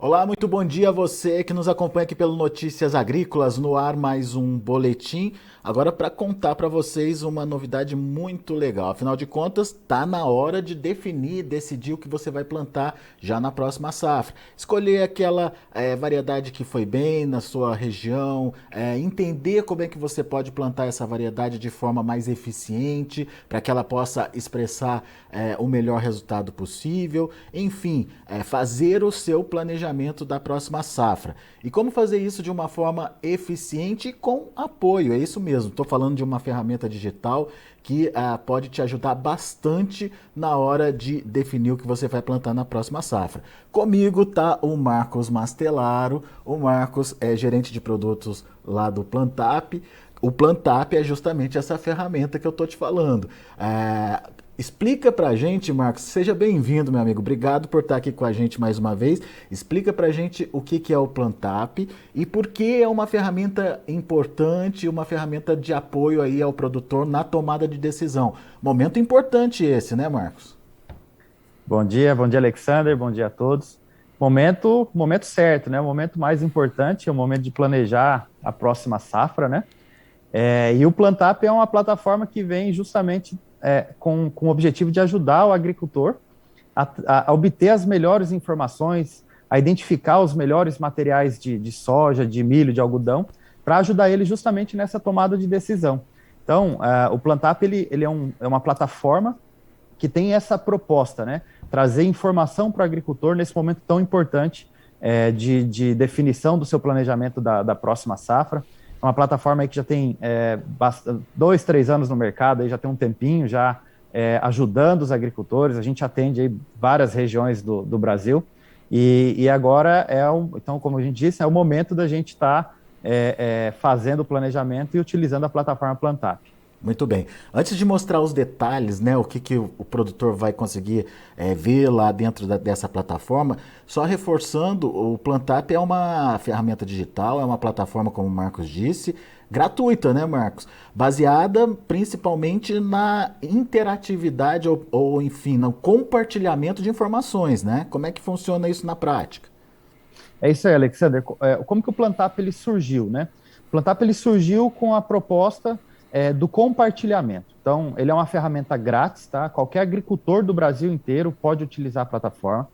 Olá, muito bom dia a você que nos acompanha aqui pelo Notícias Agrícolas, no ar mais um boletim. Agora para contar para vocês uma novidade muito legal. Afinal de contas, tá na hora de definir, decidir o que você vai plantar já na próxima safra. Escolher aquela variedade que foi bem na sua região, entender como é que você pode plantar essa variedade de forma mais eficiente, para que ela possa expressar o melhor resultado possível. Enfim, fazer o seu planejamento da próxima safra. E como fazer isso de uma forma eficiente e com apoio, é isso mesmo. Estou falando de uma ferramenta digital que pode te ajudar bastante na hora de definir o que você vai plantar na próxima safra. Comigo tá o Marcos Mastelaro. O Marcos é gerente de produtos lá do Plantap. O Plantap é justamente essa ferramenta que eu estou te falando. Explica pra gente, Marcos, seja bem-vindo, meu amigo. Obrigado por estar aqui com a gente mais uma vez. Explica pra gente o que é o Plantap e por que é uma ferramenta importante, uma ferramenta de apoio aí ao produtor na tomada de decisão. Momento importante esse, né, Marcos? Bom dia, Alexander, bom dia a todos. Momento certo, né? O momento mais importante é o momento de planejar a próxima safra, né? E o Plantap é uma plataforma que vem justamente com o objetivo de ajudar o agricultor a obter as melhores informações, a identificar os melhores materiais de soja, de milho, de algodão, para ajudar ele justamente nessa tomada de decisão. Então, o Plantap ele é uma plataforma que tem essa proposta, né? Trazer informação para o agricultor nesse momento tão importante de definição do seu planejamento da próxima safra. É uma plataforma aí que já tem 2, 3 anos no mercado, aí já tem um tempinho já ajudando os agricultores. A gente atende aí várias regiões do Brasil e agora então, como a gente disse, é o momento da gente estar fazendo o planejamento e utilizando a plataforma Plantap. Muito bem. Antes de mostrar os detalhes, né, o que o produtor vai conseguir ver lá dentro dessa plataforma, só reforçando, o Plantap é uma ferramenta digital, é uma plataforma, como o Marcos disse, gratuita, né, Marcos? Baseada principalmente na interatividade ou enfim, no compartilhamento de informações, né? Como é que funciona isso na prática? É isso aí, Alexander. Como que o Plantap ele surgiu, né? O Plantap ele surgiu com a proposta do compartilhamento. Então, ele é uma ferramenta grátis, tá? Qualquer agricultor do Brasil inteiro pode utilizar a plataforma.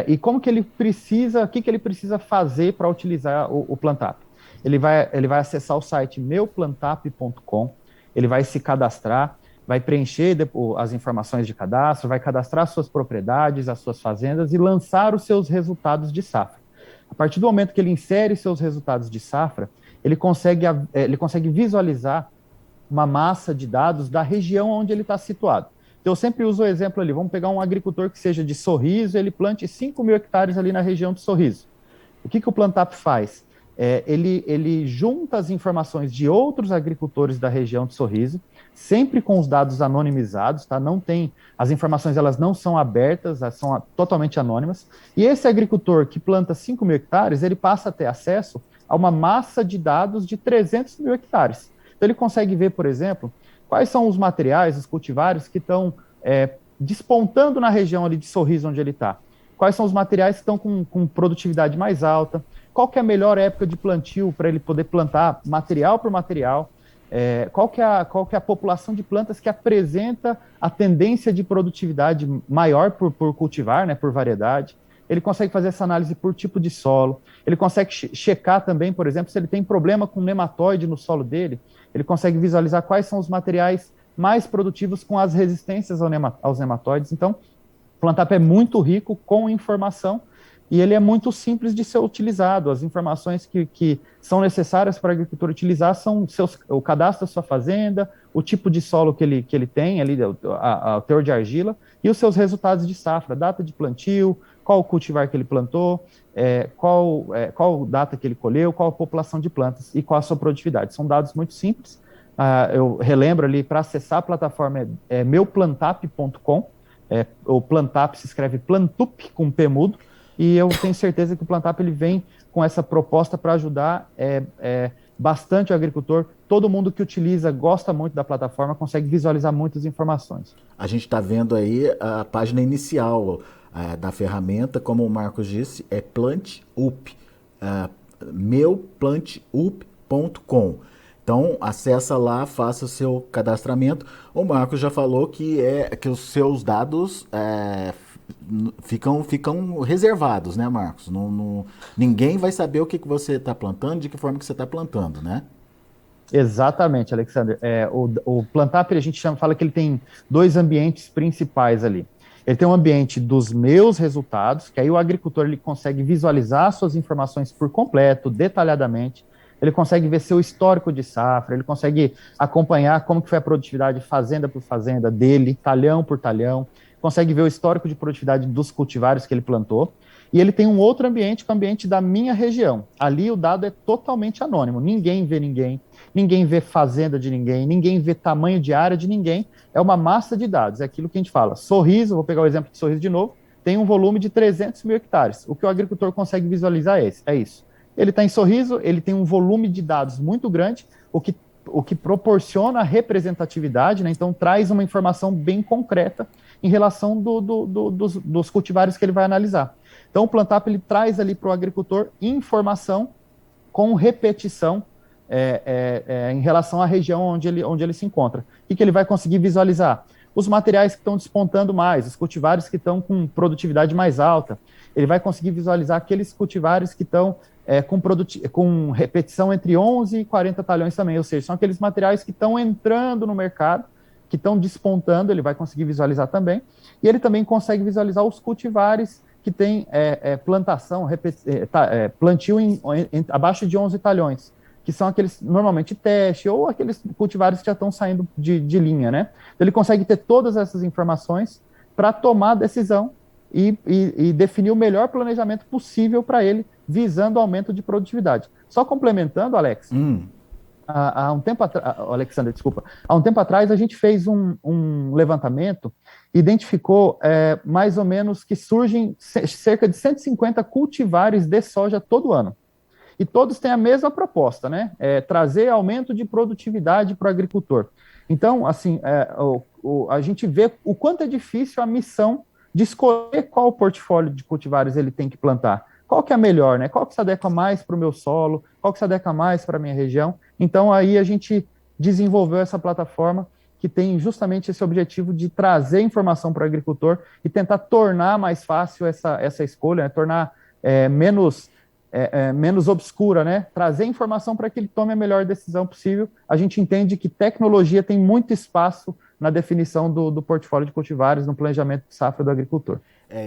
E como que ele precisa, o que ele precisa fazer para utilizar o Plantap? Ele vai acessar o site meuplantap.com, ele vai se cadastrar, vai preencher as informações de cadastro, vai cadastrar suas propriedades, as suas fazendas e lançar os seus resultados de safra. A partir do momento que ele insere seus resultados de safra, ele consegue visualizar uma massa de dados da região onde ele está situado. Então, eu sempre uso o exemplo ali, vamos pegar um agricultor que seja de Sorriso, ele plante 5 mil hectares ali na região de Sorriso. O que o Plantap faz? Ele junta as informações de outros agricultores da região de Sorriso, sempre com os dados anonimizados, tá? Não tem, as informações elas não são abertas, elas são totalmente anônimas. E esse agricultor que planta 5 mil hectares, ele passa a ter acesso a uma massa de dados de 300 mil hectares. Então ele consegue ver, por exemplo, quais são os materiais, os cultivares que estão despontando na região ali de Sorriso onde ele está. Quais são os materiais que estão com produtividade mais alta, qual que é a melhor época de plantio para ele poder plantar material por material, qual que é a população de plantas que apresenta a tendência de produtividade maior por cultivar, né, por variedade. Ele consegue fazer essa análise por tipo de solo, ele consegue checar também, por exemplo, se ele tem problema com nematóide no solo dele, ele consegue visualizar quais são os materiais mais produtivos com as resistências aos nematóides. Então, o Plantap é muito rico com informação e ele é muito simples de ser utilizado. As informações que são necessárias para o agricultor utilizar são o cadastro da sua fazenda, o tipo de solo que ele tem, ali, o teor de argila, e os seus resultados de safra, data de plantio, qual o cultivar que ele plantou, qual data que ele colheu, qual a população de plantas e qual a sua produtividade. São dados muito simples. Eu relembro ali, para acessar a plataforma é meuplantap.com, o Plantap se escreve Plantup com P mudo, e eu tenho certeza que o Plantap ele vem com essa proposta para ajudar bastante o agricultor. Todo mundo que utiliza, gosta muito da plataforma, consegue visualizar muitas informações. A gente está vendo aí a página inicial, da ferramenta, como o Marcos disse, é PlantUp, é, meuplantup.com. Então, acessa lá, faça o seu cadastramento. O Marcos já falou que os seus dados ficam reservados, né, Marcos? Ninguém vai saber o que você está plantando, de que forma que você está plantando, né? Exatamente, Alexander. O Plantup, a gente fala que ele tem dois ambientes principais ali. Ele tem um ambiente dos meus resultados, que aí o agricultor ele consegue visualizar suas informações por completo, detalhadamente. Ele consegue ver seu histórico de safra, ele consegue acompanhar como que foi a produtividade fazenda por fazenda dele, talhão por talhão, consegue ver o histórico de produtividade dos cultivares que ele plantou. E ele tem um outro ambiente, que é o ambiente da minha região. Ali o dado é totalmente anônimo, ninguém vê ninguém, ninguém vê fazenda de ninguém, ninguém vê tamanho de área de ninguém, é uma massa de dados, é aquilo que a gente fala. Sorriso, vou pegar o exemplo de Sorriso de novo, tem um volume de 300 mil hectares. O que o agricultor consegue visualizar é isso. Ele está em Sorriso, ele tem um volume de dados muito grande, o que proporciona representatividade, né? Então traz uma informação bem concreta em relação dos cultivares que ele vai analisar. Então o Plantup ele traz ali para o agricultor informação com repetição em relação à região onde ele se encontra. O que ele vai conseguir visualizar? Os materiais que estão despontando mais, os cultivares que estão com produtividade mais alta. Ele vai conseguir visualizar aqueles cultivares que estão com repetição entre 11 e 40 talhões também, ou seja, são aqueles materiais que estão entrando no mercado, que estão despontando, ele vai conseguir visualizar também, e ele também consegue visualizar os cultivares que têm plantação, plantio abaixo de 11 talhões, que são aqueles, normalmente, teste, ou aqueles cultivares que já estão saindo de linha, né? Então, ele consegue ter todas essas informações para tomar a decisão e definir o melhor planejamento possível para ele, visando o aumento de produtividade. Só complementando, Alex, há um tempo atrás, Alexander, desculpa, há um tempo atrás a gente fez um levantamento, identificou mais ou menos que surgem cerca de 150 cultivares de soja todo ano. E todos têm a mesma proposta, né? Trazer aumento de produtividade para o agricultor. Então, assim, a gente vê o quanto é difícil a missão de escolher qual portfólio de cultivares ele tem que plantar. Qual que é a melhor, né? Qual que se adequa mais para o meu solo? Qual que se adequa mais para a minha região? Então, aí a gente desenvolveu essa plataforma que tem justamente esse objetivo de trazer informação para o agricultor e tentar tornar mais fácil essa escolha, né? Tornar menos obscura, né? Trazer informação para que ele tome a melhor decisão possível. A gente entende que tecnologia tem muito espaço na definição do portfólio de cultivares, no planejamento de safra do agricultor.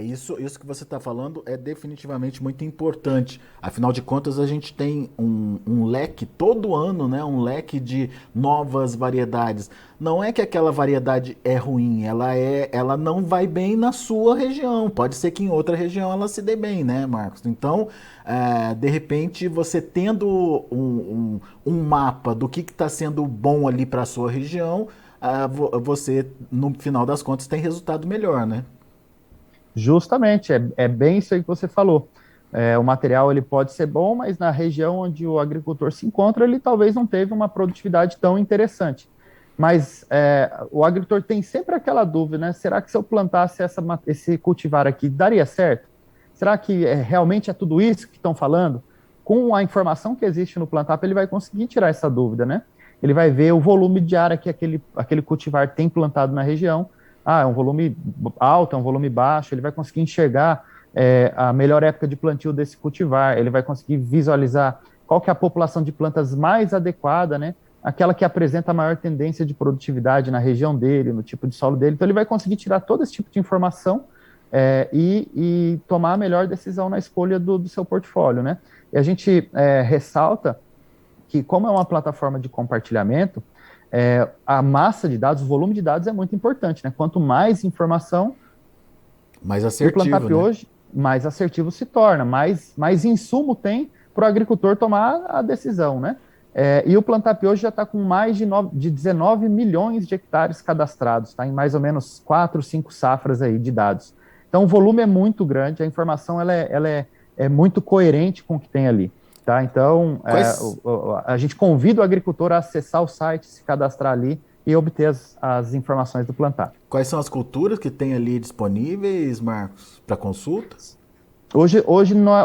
Isso que você está falando é definitivamente muito importante. Afinal de contas, a gente tem um leque todo ano, né? Um leque de novas variedades. Não é que aquela variedade é ruim, ela não vai bem na sua região. Pode ser que em outra região ela se dê bem, né, Marcos? Então, de repente, você tendo um mapa do que está sendo bom ali para a sua região, você, no final das contas, tem resultado melhor, né? Justamente, é bem isso aí que você falou. O material ele pode ser bom, mas na região onde o agricultor se encontra, ele talvez não teve uma produtividade tão interessante. Mas o agricultor tem sempre aquela dúvida, né? Será que se eu plantasse esse cultivar aqui, daria certo? Será que realmente é tudo isso que estão falando? Com a informação que existe no Plantup, ele vai conseguir tirar essa dúvida, né? Ele vai ver o volume de área que aquele cultivar tem plantado na região. É um volume alto, é um volume baixo, ele vai conseguir enxergar a melhor época de plantio desse cultivar, ele vai conseguir visualizar qual que é a população de plantas mais adequada, né? Aquela que apresenta a maior tendência de produtividade na região dele, no tipo de solo dele. Então ele vai conseguir tirar todo esse tipo de informação e tomar a melhor decisão na escolha do seu portfólio, né? E a gente ressalta que, como é uma plataforma de compartilhamento, a massa de dados, o volume de dados é muito importante, né? Quanto mais informação, mais assertivo, o Plantup, né, hoje, mais assertivo se torna, mais insumo tem para o agricultor tomar a decisão, né? E o Plantup hoje já está com mais de 19 milhões de hectares cadastrados, tá? Em mais ou menos 4, 5 safras aí de dados. Então o volume é muito grande, a informação ela é muito coerente com o que tem ali. Tá? Então, a gente convida o agricultor a acessar o site, se cadastrar ali e obter as informações do Plantap. Quais são as culturas que tem ali disponíveis, Marcos, para consultas? Hoje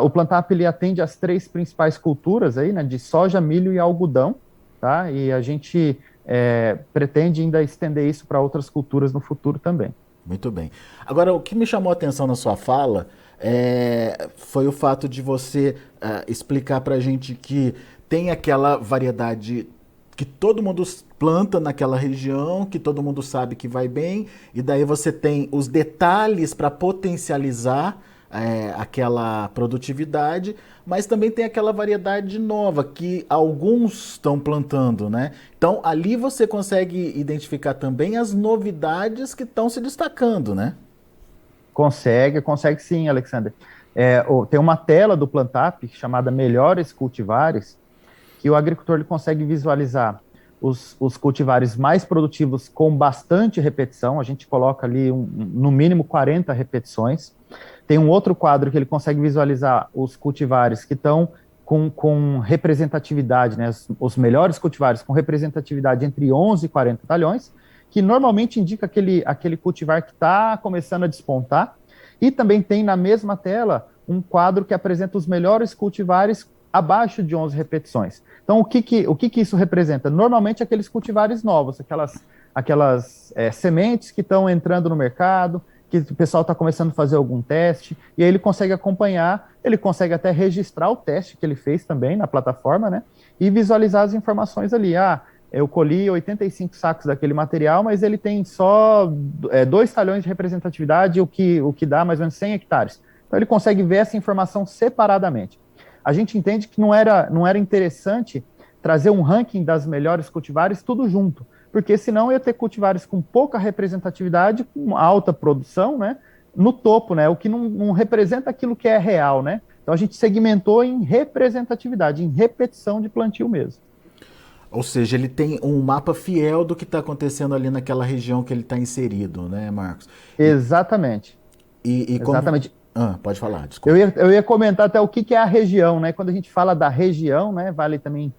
o Plantap ele atende as 3 principais culturas aí, né, de soja, milho e algodão, tá? E a gente pretende ainda estender isso para outras culturas no futuro também. Muito bem. Agora, o que me chamou a atenção na sua fala foi o fato de você explicar para a gente que tem aquela variedade que todo mundo planta naquela região, que todo mundo sabe que vai bem, e daí você tem os detalhes para potencializar aquela produtividade, mas também tem aquela variedade nova que alguns estão plantando, né? Então ali você consegue identificar também as novidades que estão se destacando, né? Consegue sim, Alexander. Tem uma tela do Plantap chamada Melhores Cultivares, que o agricultor ele consegue visualizar os cultivares mais produtivos com bastante repetição. A gente coloca ali no mínimo 40 repetições. Tem um outro quadro que ele consegue visualizar os cultivares que estão com representatividade, né, os melhores cultivares com representatividade entre 11 e 40 talhões, que normalmente indica aquele cultivar que está começando a despontar. E também tem na mesma tela um quadro que apresenta os melhores cultivares abaixo de 11 repetições. Então, o que isso representa? Normalmente aqueles cultivares novos, aquelas sementes que estão entrando no mercado, que o pessoal está começando a fazer algum teste, e aí ele consegue acompanhar, ele consegue até registrar o teste que ele fez também na plataforma, né? E visualizar as informações ali. Eu colhi 85 sacos daquele material, mas ele tem só 2 talhões de representatividade, o que dá mais ou menos 100 hectares. Então ele consegue ver essa informação separadamente. A gente entende que não era interessante trazer um ranking das melhores cultivares tudo junto, porque senão ia ter cultivares com pouca representatividade, com alta produção, né, no topo, né, o que não representa aquilo que é real, né. Então a gente segmentou em representatividade, em repetição de plantio mesmo. Ou seja, ele tem um mapa fiel do que está acontecendo ali naquela região que ele está inserido, né, Marcos? Exatamente. Exatamente. Pode falar, desculpa. Eu ia comentar até o que é a região, né? Quando a gente fala da região, né, vale também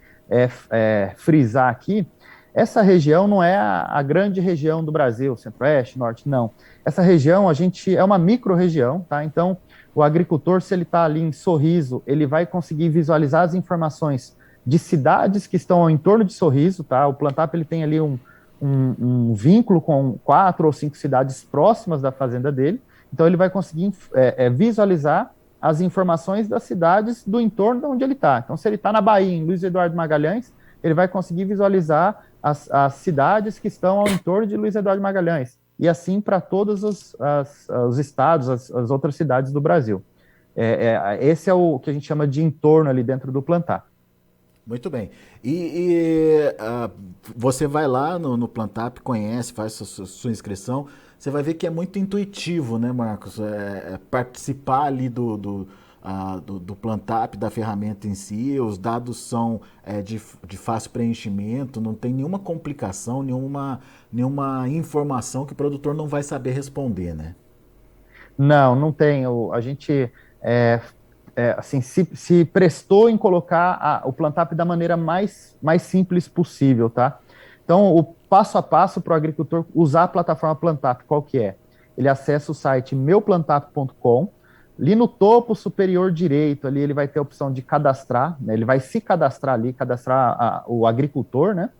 frisar aqui, essa região não é a grande região do Brasil, centro-oeste, norte, não. Essa região, é uma micro-região, tá? Então, o agricultor, se ele está ali em Sorriso, ele vai conseguir visualizar as informações de cidades que estão ao entorno de Sorriso, tá? O Plantap, ele tem ali um vínculo com 4 ou 5 cidades próximas da fazenda dele, então ele vai conseguir visualizar as informações das cidades do entorno de onde ele está. Então, se ele está na Bahia, em Luiz Eduardo Magalhães, ele vai conseguir visualizar as cidades que estão ao entorno de Luiz Eduardo Magalhães, e assim para todos os estados, as outras cidades do Brasil. Esse é o que a gente chama de entorno ali dentro do Plantap. Muito bem. Você vai lá no Plantap, conhece, faz sua inscrição, você vai ver que é muito intuitivo, né, Marcos? Participar ali do Plantap, da ferramenta em si, os dados são de fácil preenchimento, não tem nenhuma complicação, nenhuma informação que o produtor não vai saber responder, né? Não tem. A gente assim, se prestou em colocar o Plantap da maneira mais simples possível, tá? Então, o passo a passo para o agricultor usar a plataforma Plantap, qual que é? Ele acessa o site meuplantap.com, ali no topo superior direito, ali ele vai ter a opção de cadastrar, né? Ele vai se cadastrar ali, cadastrar o agricultor, né?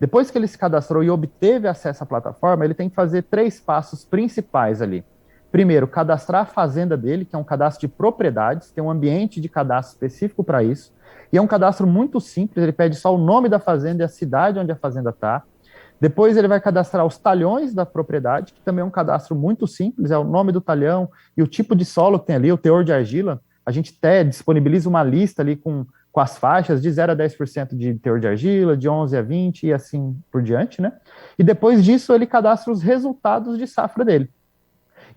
Depois que ele se cadastrou e obteve acesso à plataforma, ele tem que fazer 3 passos principais ali. Primeiro, cadastrar a fazenda dele, que é um cadastro de propriedades, tem um ambiente de cadastro específico para isso, e é um cadastro muito simples, ele pede só o nome da fazenda e a cidade onde a fazenda está. Depois ele vai cadastrar os talhões da propriedade, que também é um cadastro muito simples, é o nome do talhão e o tipo de solo que tem ali, o teor de argila. A gente até disponibiliza uma lista ali com as faixas de 0 a 10% de teor de argila, de 11 a 20 e assim por diante, né? E depois disso ele cadastra os resultados de safra dele.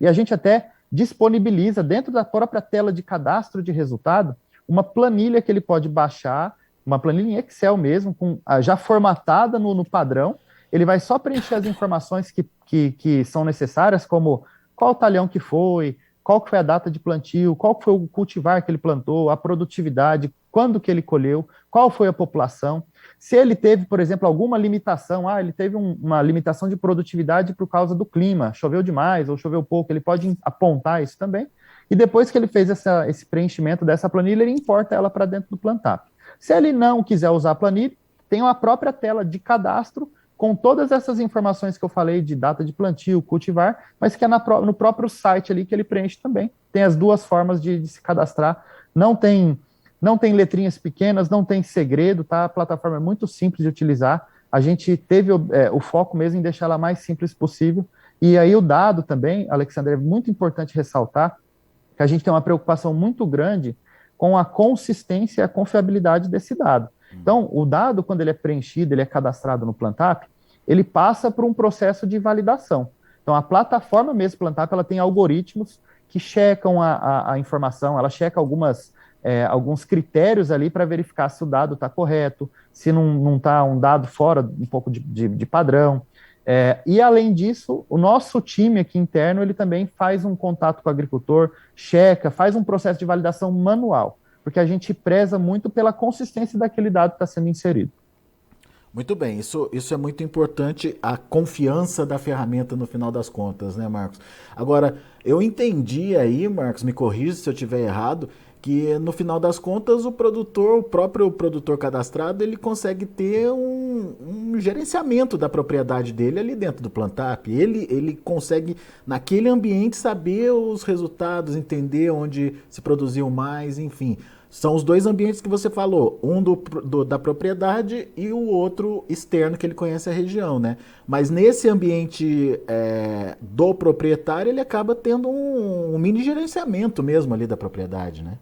E a gente até disponibiliza dentro da própria tela de cadastro de resultado uma planilha que ele pode baixar, uma planilha em Excel mesmo, já formatada no padrão. Ele vai só preencher as informações que são necessárias, como qual talhão que foi, qual que foi a data de plantio, qual que foi o cultivar que ele plantou, a produtividade, quando que ele colheu, qual foi a população, se ele teve, por exemplo, alguma limitação, ele teve uma limitação de produtividade por causa do clima, choveu demais ou choveu pouco, ele pode apontar isso também, e depois que ele fez esse preenchimento dessa planilha, ele importa ela para dentro do Plantap. Se ele não quiser usar a planilha, tem uma própria tela de cadastro com todas essas informações que eu falei de data de plantio, cultivar, mas que é no próprio site ali que ele preenche também. Tem as duas formas de se cadastrar. Não tem letrinhas pequenas, não tem segredo, tá? A plataforma é muito simples de utilizar. A gente teve o foco mesmo em deixar ela mais simples possível. E aí o dado também, Alexandre, é muito importante ressaltar que a gente tem uma preocupação muito grande com a consistência e a confiabilidade desse dado. Então, o dado, quando ele é preenchido, ele é cadastrado no Plantap, ele passa por um processo de validação. Então, a plataforma mesmo, Plantap, ela tem algoritmos que checam a informação, ela checa alguns critérios ali para verificar se o dado está correto, se não está um dado fora um pouco de padrão. E, além disso, o nosso time aqui interno, ele também faz um contato com o agricultor, checa, faz um processo de validação manual, porque a gente preza muito pela consistência daquele dado que está sendo inserido. Muito bem, isso é muito importante, a confiança da ferramenta no final das contas, né, Marcos? Agora, eu entendi aí, Marcos, me corrija se eu estiver errado, que no final das contas o próprio produtor cadastrado, ele consegue ter um gerenciamento da propriedade dele ali dentro do Plantap. Ele consegue, naquele ambiente, saber os resultados, entender onde se produziu mais, enfim. São os dois ambientes que você falou, um da propriedade e o outro externo, que ele conhece a região, né? Mas nesse ambiente do proprietário, ele acaba tendo um mini gerenciamento mesmo ali da propriedade, né?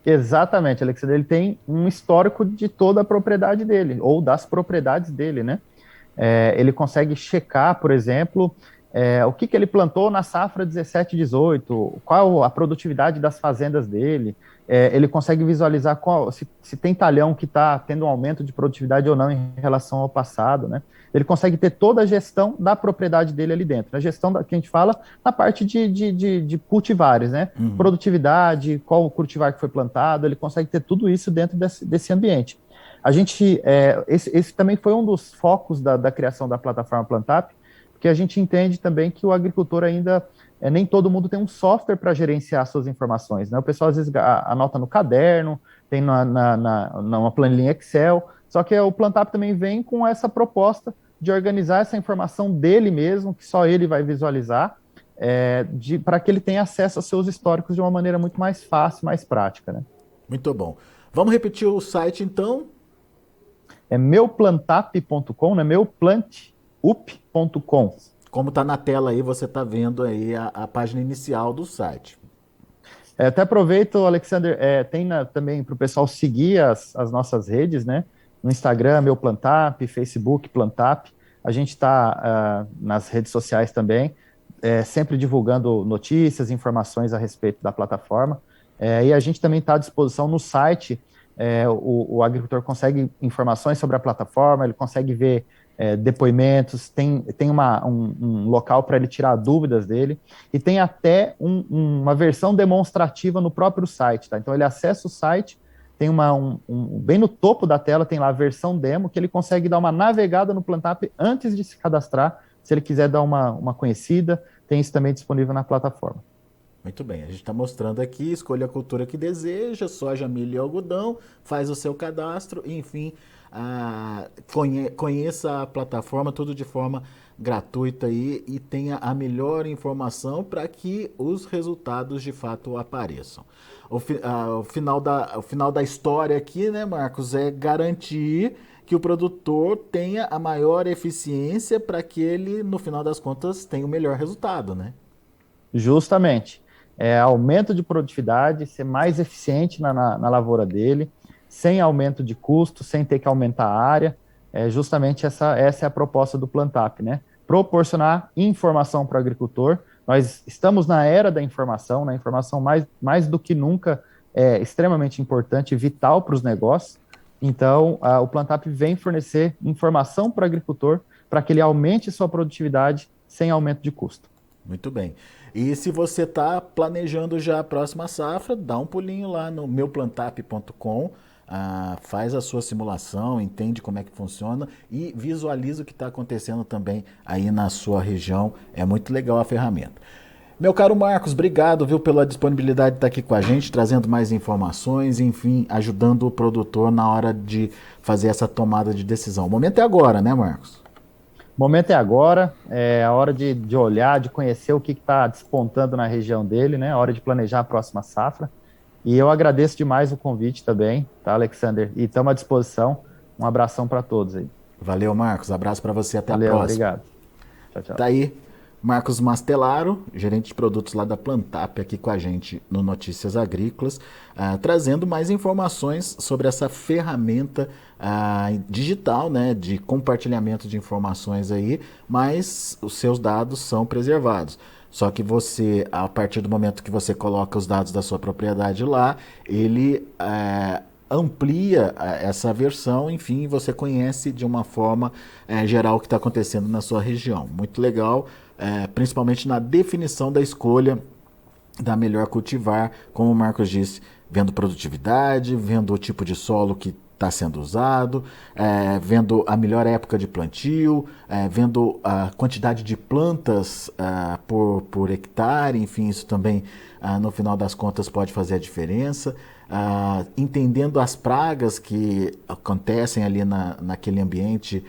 Exatamente, Alexandre. Ele tem um histórico de toda a propriedade dele, ou das propriedades dele, né? Ele consegue checar, por exemplo, o que ele plantou na safra 17/18, qual a produtividade das fazendas dele, ele consegue visualizar se tem talhão que está tendo um aumento de produtividade ou não em relação ao passado, né? Ele consegue ter toda a gestão da propriedade dele ali dentro. A gestão que a gente fala na parte de cultivares, né? Uhum. Produtividade, qual o cultivar que foi plantado, ele consegue ter tudo isso dentro desse ambiente. A gente, esse também foi um dos focos da criação da plataforma Plantap, porque a gente entende também que o agricultor ainda, nem todo mundo tem um software para gerenciar suas informações, né? O pessoal às vezes anota no caderno, tem numa planilha Excel, só que o Plantap também vem com essa proposta de organizar essa informação dele mesmo, que só ele vai visualizar, para que ele tenha acesso aos seus históricos de uma maneira muito mais fácil, mais prática, né? Muito bom. Vamos repetir o site, então? É meuplantap.com, né? meuplanteup.com. Como está na tela aí, você está vendo aí a página inicial do site. Até aproveito, Alexander, tem também para o pessoal seguir as nossas redes, né? No Instagram, Meu Plantap, Facebook, Plantap. A gente está nas redes sociais também, sempre divulgando notícias, informações a respeito da plataforma. E a gente também está à disposição no site. O agricultor consegue informações sobre a plataforma, ele consegue ver depoimentos, tem um local para ele tirar dúvidas dele, e tem até uma versão demonstrativa no próprio site, tá? Então ele acessa o site, tem bem no topo da tela tem lá a versão demo, que ele consegue dar uma navegada no Plantap antes de se cadastrar, se ele quiser dar uma conhecida, tem isso também disponível na plataforma. Muito bem, a gente está mostrando aqui, escolha a cultura que deseja, soja, milho e algodão, faz o seu cadastro, enfim, conheça a plataforma, tudo de forma gratuita aí, e tenha a melhor informação para que os resultados de fato apareçam. O final da história aqui, né, Marcos, é garantir que o produtor tenha a maior eficiência para que ele, no final das contas, tenha o melhor resultado, né? Justamente. Aumento de produtividade, ser mais eficiente na lavoura dele, sem aumento de custo, sem ter que aumentar a área. Justamente essa é a proposta do Plantap, né? Proporcionar informação para o agricultor. Nós estamos na era da informação, né? A informação mais do que nunca é extremamente importante, vital para os negócios. Então, o Plantap vem fornecer informação para o agricultor para que ele aumente sua produtividade sem aumento de custo. Muito bem. E se você está planejando já a próxima safra, dá um pulinho lá no meuplantap.com, faz a sua simulação, entende como é que funciona e visualiza o que está acontecendo também aí na sua região. É muito legal a ferramenta. Meu caro Marcos, obrigado, viu, pela disponibilidade de estar aqui com a gente, trazendo mais informações, enfim, ajudando o produtor na hora de fazer essa tomada de decisão. O momento é agora, né, Marcos? O momento é agora, é a hora de olhar, de conhecer o que está despontando na região dele, né? A hora de planejar a próxima safra. E eu agradeço demais o convite também, tá, Alexander? E estamos à disposição. Um abração para todos aí. Valeu, Marcos. Abraço para você, até a Valeu, próxima. obrigado. Tchau, tchau. Tá aí, Marcos Mastelaro, gerente de produtos lá da Plantap, aqui com a gente no Notícias Agrícolas, trazendo mais informações sobre essa ferramenta digital, né, de compartilhamento de informações aí, mas os seus dados são preservados. Só que você, a partir do momento que você coloca os dados da sua propriedade lá, ele amplia essa versão, enfim, você conhece de uma forma geral o que está acontecendo na sua região. Muito legal, principalmente na definição da escolha da melhor cultivar, como o Marcos disse, vendo produtividade, vendo o tipo de solo que está sendo usado, vendo a melhor época de plantio, vendo a quantidade de plantas por hectare, enfim, isso também, no final das contas, pode fazer a diferença. Entendendo as pragas que acontecem ali naquele ambiente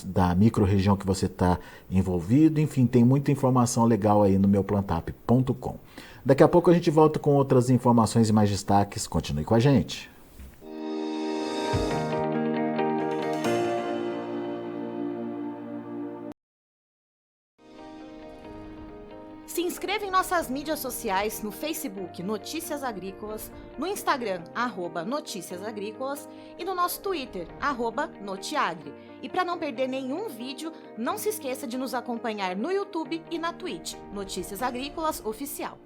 da micro-região que você está envolvido. Enfim, tem muita informação legal aí no meuplantap.com. Daqui a pouco a gente volta com outras informações e mais destaques. Continue com a gente. Se inscreva em nossas mídias sociais no Facebook Notícias Agrícolas, no Instagram @Notícias Agrícolas e no nosso Twitter @Notiagre. E para não perder nenhum vídeo, não se esqueça de nos acompanhar no YouTube e na Twitch, Notícias Agrícolas Oficial.